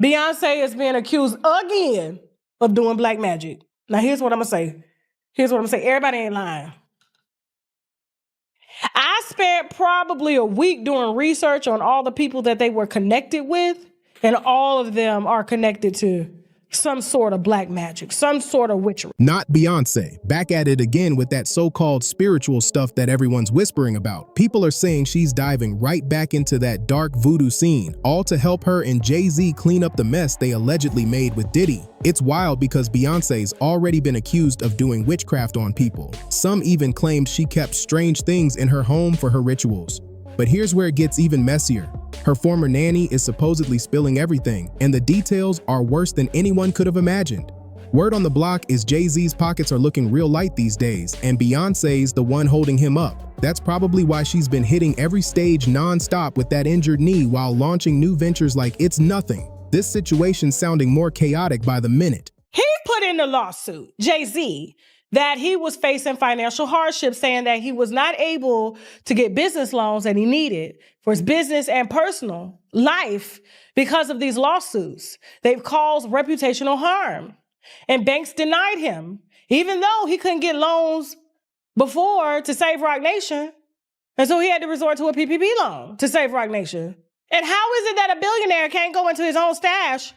Beyonce is being accused again of doing black magic. Now, here's what I'm going to say. Everybody ain't lying. I spent probably a week doing research on all the people that they were connected with, and all of them are connected to some sort of black magic, some sort of witchery. Not Beyonce. Back at it again with that so-called spiritual stuff that everyone's whispering about. People are saying she's diving right back into that dark voodoo scene, all to help her and Jay-Z clean up the mess they allegedly made with Diddy. It's wild because Beyonce's already been accused of doing witchcraft on people. Some even claimed she kept strange things in her home for her rituals. But here's where it gets even messier. Her former nanny is supposedly spilling everything, and the details are worse than anyone could have imagined. Word on the block is Jay-Z's pockets are looking real light these days, and Beyonce's the one holding him up. That's probably why she's been hitting every stage non-stop with that injured knee while launching new ventures like it's nothing. This situation's sounding more chaotic by the minute. He put in the lawsuit, Jay-Z, that he was facing financial hardship, saying that he was not able to get business loans that he needed for his business and personal life because of these lawsuits. They've caused reputational harm. And banks denied him, even though he couldn't get loans before to save Roc Nation. And so he had to resort to a PPP loan to save Roc Nation. And how is it that a billionaire can't go into his own stash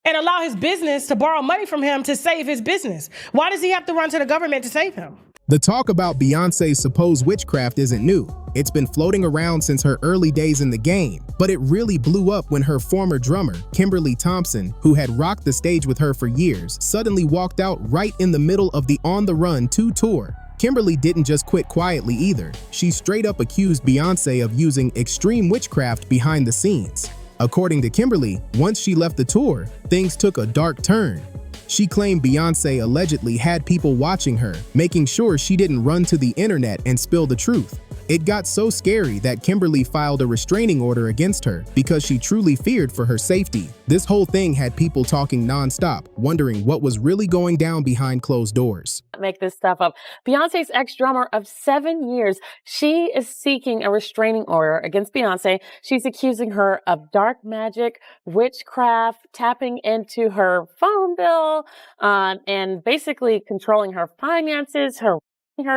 and allow his business to borrow money from him to save his business? Why does he have to run to the government to save him? The talk about Beyonce's supposed witchcraft isn't new. It's been floating around since her early days in the game, but it really blew up when her former drummer, Kimberly Thompson, who had rocked the stage with her for years, suddenly walked out right in the middle of the On the Run 2 tour. Kimberly didn't just quit quietly either. She straight up accused Beyonce of using extreme witchcraft behind the scenes. According to Kimberly, once she left the tour, things took a dark turn. She claimed Beyonce allegedly had people watching her, making sure she didn't run to the internet and spill the truth. It got so scary that Kimberly filed a restraining order against her because she truly feared for her safety. This whole thing had people talking nonstop, wondering what was really going down behind closed doors. Make this stuff up. Beyonce's ex-drummer of 7 years, she is seeking a restraining order against Beyonce. She's accusing her of dark magic, witchcraft, tapping into her phone bill, and basically controlling her finances,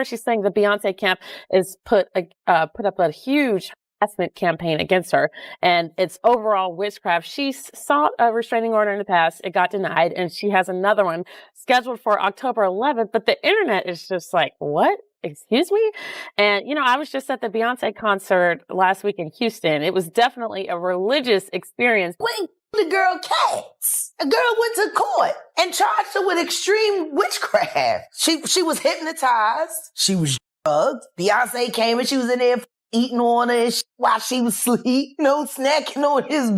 She's saying the Beyonce camp is put up a huge harassment campaign against her, and it's overall witchcraft. She sought a restraining order in the past. It got denied, and she has another one scheduled for October 11th, but the internet is just like, what? Excuse me? And, I was just at the Beyonce concert last week in Houston. It was definitely a religious experience. Wait, the girl Cats. A girl went to court and charged her with extreme witchcraft. She was hypnotized. She was drugged. Beyonce came and she was in there eating on her while she was asleep, snacking on his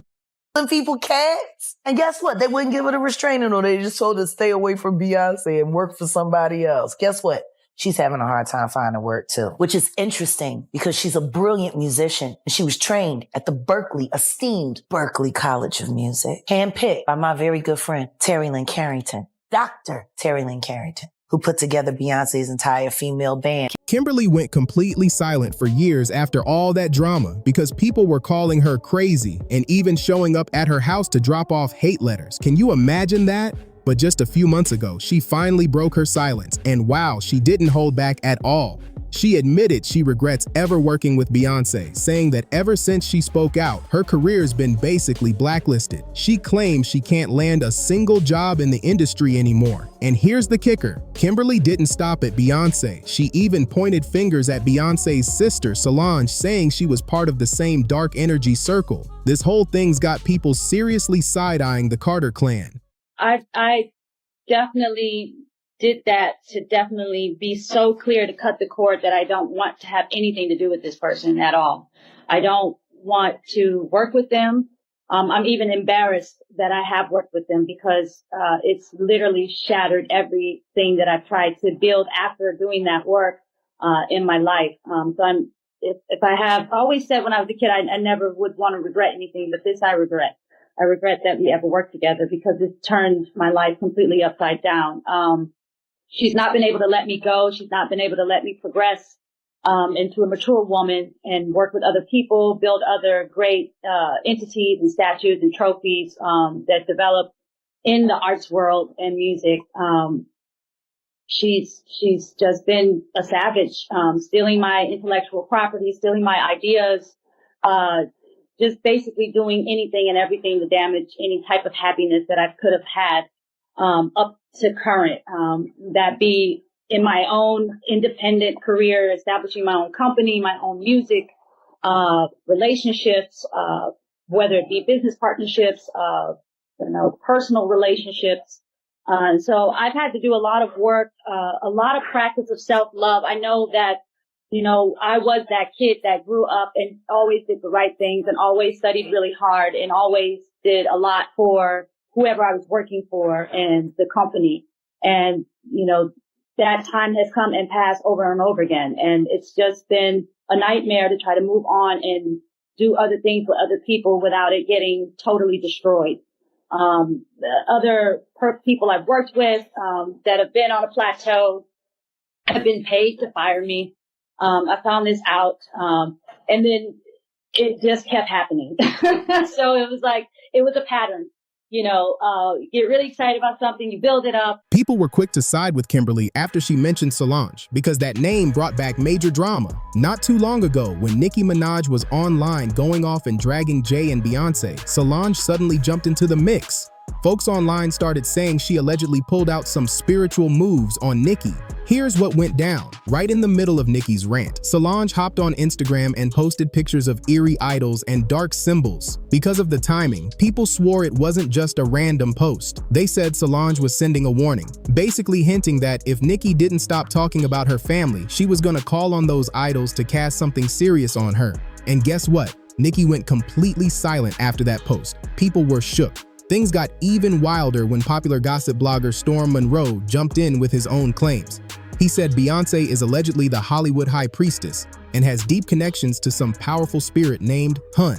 and people cats. And guess what? They wouldn't give her the restraining order. They just told her to stay away from Beyonce and work for somebody else. Guess what? She's having a hard time finding work too, which is interesting because she's a brilliant musician and she was trained at the esteemed Berkeley College of Music, handpicked by my very good friend, Terry Lynn Carrington, Dr. Terry Lynn Carrington, who put together Beyonce's entire female band. Kimberly went completely silent for years after all that drama because people were calling her crazy and even showing up at her house to drop off hate letters. Can you imagine that? But just a few months ago, she finally broke her silence, and wow, she didn't hold back at all. She admitted she regrets ever working with Beyonce, saying that ever since she spoke out, her career's been basically blacklisted. She claims she can't land a single job in the industry anymore. And here's the kicker. Kimberly didn't stop at Beyonce. She even pointed fingers at Beyonce's sister, Solange, saying she was part of the same dark energy circle. This whole thing's got people seriously side-eyeing the Carter clan. I definitely did that to definitely be so clear to cut the cord that I don't want to have anything to do with this person at all. I don't want to work with them. I'm even embarrassed that I have worked with them because it's literally shattered everything that I've tried to build after doing that work in my life. If I have always said when I was a kid, I never would want to regret anything, but this I regret. I regret that we ever worked together because it turned my life completely upside down. She's not been able to let me go. She's not been able to let me progress. into a mature woman and work with other people, build other great entities and statues and trophies that develop in the arts world and music. She's just been a savage, stealing my intellectual property, stealing my ideas, just basically doing anything and everything to damage any type of happiness that I could have had up to current. That be in my own independent career, establishing my own company, my own music, relationships, whether it be business partnerships, personal relationships. So I've had to do a lot of work, a lot of practice of self-love. I know that, I was that kid that grew up and always did the right things and always studied really hard and always did a lot for whoever I was working for and the company. And, that time has come and passed over and over again. And it's just been a nightmare to try to move on and do other things with other people without it getting totally destroyed. The other people I've worked with, that have been on a plateau have been paid to fire me. I found this out. And then it just kept happening. So it was a pattern. You get really excited about something, you build it up. People were quick to side with Kimberly after she mentioned Solange because that name brought back major drama. Not too long ago, when Nicki Minaj was online going off and dragging Jay and Beyonce, Solange suddenly jumped into the mix. Folks online started saying she allegedly pulled out some spiritual moves on Nicki. Here's what went down. Right in the middle of Nicki's rant, Solange hopped on Instagram and posted pictures of eerie idols and dark symbols. Because of the timing, people swore it wasn't just a random post. They said Solange was sending a warning, basically hinting that if Nicki didn't stop talking about her family, she was gonna call on those idols to cast something serious on her. And guess what? Nicki went completely silent after that post. People were shook. Things got even wilder when popular gossip blogger Storm Monroe jumped in with his own claims. He said Beyonce is allegedly the Hollywood high priestess and has deep connections to some powerful spirit named Hun.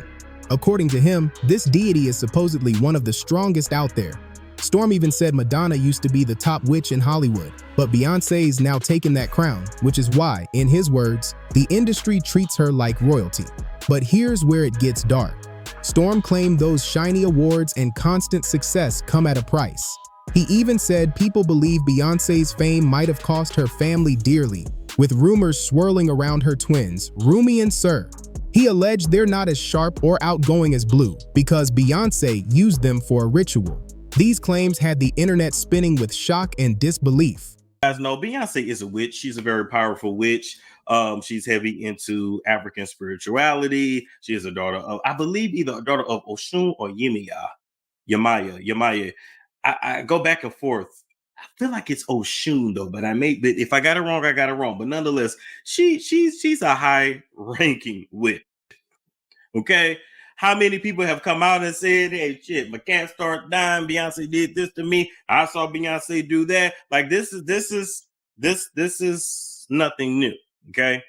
According to him, this deity is supposedly one of the strongest out there. Storm even said Madonna used to be the top witch in Hollywood, but Beyonce's now taken that crown, which is why, in his words, the industry treats her like royalty. But here's where it gets dark. Storm claimed those shiny awards and constant success come at a price. He even said people believe Beyonce's fame might have cost her family dearly, with rumors swirling around her twins, Rumi and Sir. He alleged they're not as sharp or outgoing as Blue because Beyonce used them for a ritual. These claims had the internet spinning with shock and disbelief. Guys know Beyonce is a witch. She's a very powerful witch. She's heavy into African spirituality. She is a daughter of, I believe, either a daughter of Oshun or Yemaya. I go back and forth. I feel like it's Oshun though, but if I got it wrong, I got it wrong. But nonetheless, she's a high-ranking witch. Okay. How many people have come out and said, hey, shit, my cat started dying. Beyonce did this to me. I saw Beyonce do that. Like this is nothing new. Okay.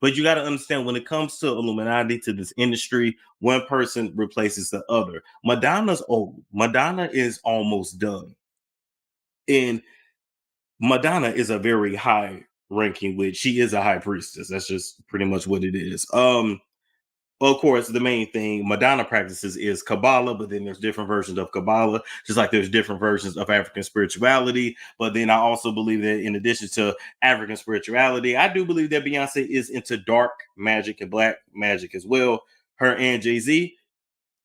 But you got to understand when it comes to Illuminati, to this industry, one person replaces the other. Madonna's old. Madonna is almost done. And Madonna is a very high ranking witch. She is a high priestess. That's just pretty much what it is. Of course, the main thing Madonna practices is Kabbalah, but then there's different versions of Kabbalah, just like there's different versions of African spirituality. But then I also believe that in addition to African spirituality, I do believe that Beyonce is into dark magic and black magic as well, her and Jay-Z.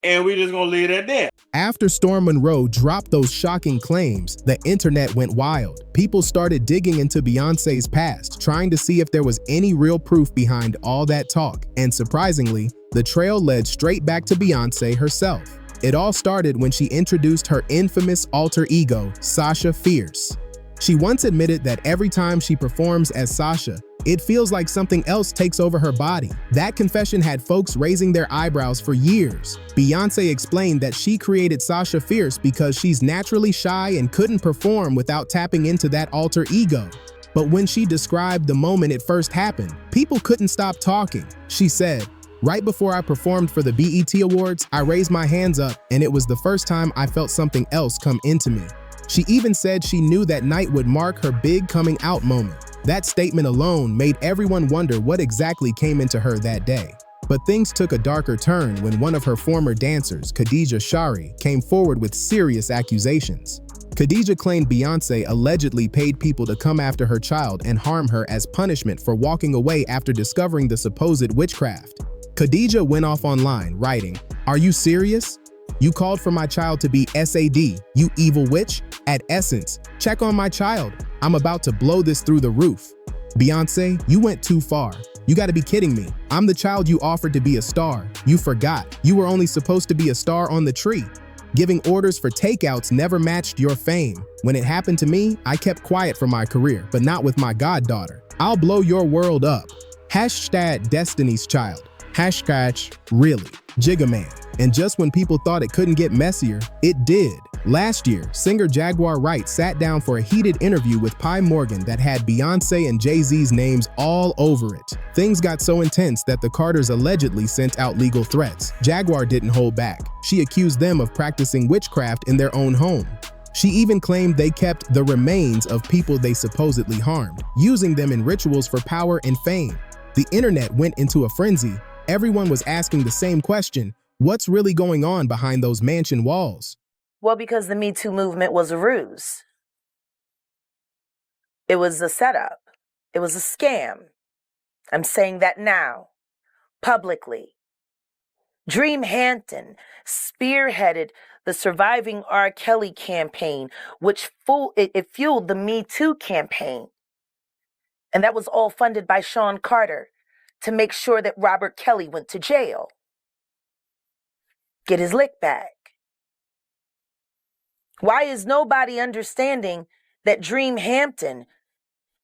And we're just going to leave it at that. After Storm Monroe dropped those shocking claims, the internet went wild. People started digging into Beyonce's past, trying to see if there was any real proof behind all that talk. And surprisingly, the trail led straight back to Beyonce herself. It all started when she introduced her infamous alter ego, Sasha Fierce. She once admitted that every time she performs as Sasha, it feels like something else takes over her body. That confession had folks raising their eyebrows for years. Beyonce explained that she created Sasha Fierce because she's naturally shy and couldn't perform without tapping into that alter ego. But when she described the moment it first happened, people couldn't stop talking. She said, "Right before I performed for the BET Awards, I raised my hands up and it was the first time I felt something else come into me. She even said she knew that night would mark her big coming out moment. That statement alone made everyone wonder what exactly came into her that day. But things took a darker turn when one of her former dancers, Khadija Shari, came forward with serious accusations. Khadija claimed Beyonce allegedly paid people to come after her child and harm her as punishment for walking away after discovering the supposed witchcraft. Khadija went off online, writing, "Are you serious? You called for my child to be SAD, you evil witch? At essence, check on my child. I'm about to blow this through the roof. Beyonce, you went too far. You gotta be kidding me. I'm the child you offered to be a star. You forgot. You were only supposed to be a star on the tree. Giving orders for takeouts never matched your fame. When it happened to me, I kept quiet for my career, but not with my goddaughter. I'll blow your world up. Hashtag Destiny's Child. Hashtag really. Jigga Man. And just when people thought it couldn't get messier, it did. Last year, singer Jaguar Wright sat down for a heated interview with Pi Morgan that had Beyonce and Jay-Z's names all over it. Things got so intense that the Carters allegedly sent out legal threats. Jaguar didn't hold back. She accused them of practicing witchcraft in their own home. She even claimed they kept the remains of people they supposedly harmed, using them in rituals for power and fame. The internet went into a frenzy. Everyone was asking the same question: what's really going on behind those mansion walls? Well, because the Me Too movement was a ruse. It was a setup. It was a scam. I'm saying that now, publicly. Dream Hampton spearheaded the Surviving R. Kelly campaign, which fueled the Me Too campaign. And that was all funded by Sean Carter to make sure that Robert Kelly went to jail. Get his lick back. Why is nobody understanding that Dream Hampton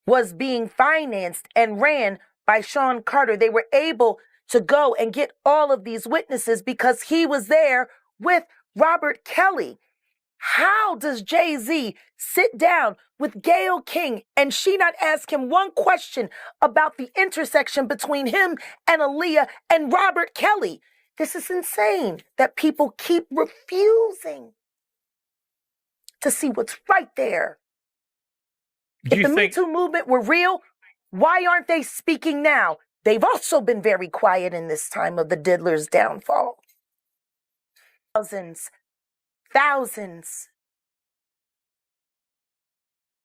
was being financed and ran by Sean Carter? They were able to go and get all of these witnesses because he was there with Robert Kelly. How does Jay-Z sit down with Gayle King and she not ask him one question about the intersection between him and Aaliyah and Robert Kelly? This is insane that people keep refusing to see what's right there. If the Me Too movement were real, why aren't they speaking now? They've also been very quiet in this time of the diddler's downfall. Thousands.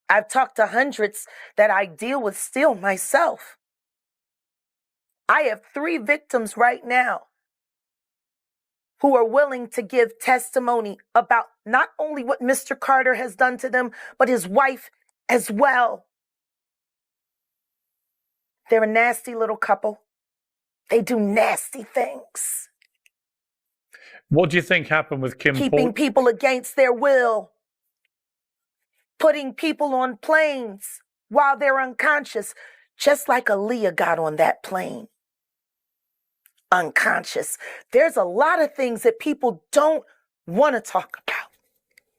I've talked to hundreds that I deal with still myself. I have 3 victims right now who are willing to give testimony about not only what Mr. Carter has done to them, but his wife as well. They're a nasty little couple. They do nasty things. What do you think happened with Kim? Keeping people against their will. Putting people on planes while they're unconscious, just like Aaliyah got on that plane. Unconscious. There's a lot of things that people don't want to talk about,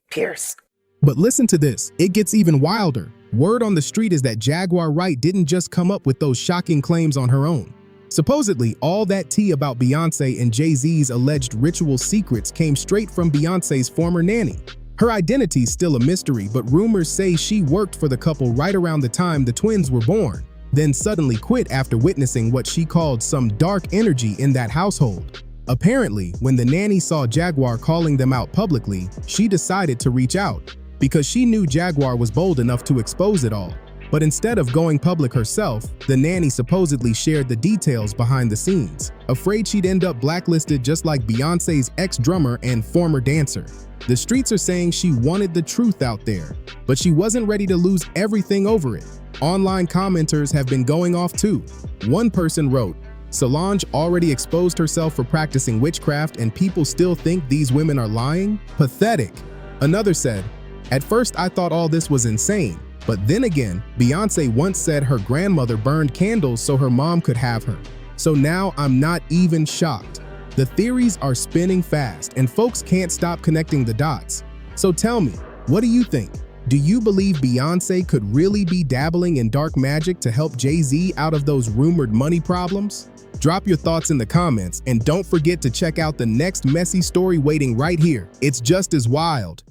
Pierce. But listen to this, it gets even wilder. Word on the street is that Jaguar Wright didn't just come up with those shocking claims on her own. Supposedly, all that tea about Beyonce and Jay-Z's alleged ritual secrets came straight from Beyonce's former nanny. Her identity's still a mystery, but rumors say she worked for the couple right around the time the twins were born, then suddenly quit after witnessing what she called some dark energy in that household. Apparently, when the nanny saw Jaguar calling them out publicly, she decided to reach out, because she knew Jaguar was bold enough to expose it all. But instead of going public herself, the nanny supposedly shared the details behind the scenes, afraid she'd end up blacklisted just like Beyonce's ex-drummer and former dancer. The streets are saying she wanted the truth out there, but she wasn't ready to lose everything over it. Online commenters have been going off too. One person wrote, "Solange already exposed herself for practicing witchcraft and people still think these women are lying? Pathetic." Another said, "At first I thought all this was insane. But then again, Beyonce once said her grandmother burned candles so her mom could have her. So now I'm not even shocked." The theories are spinning fast and folks can't stop connecting the dots. So tell me, what do you think? Do you believe Beyonce could really be dabbling in dark magic to help Jay-Z out of those rumored money problems? Drop your thoughts in the comments and don't forget to check out the next messy story waiting right here. It's just as wild.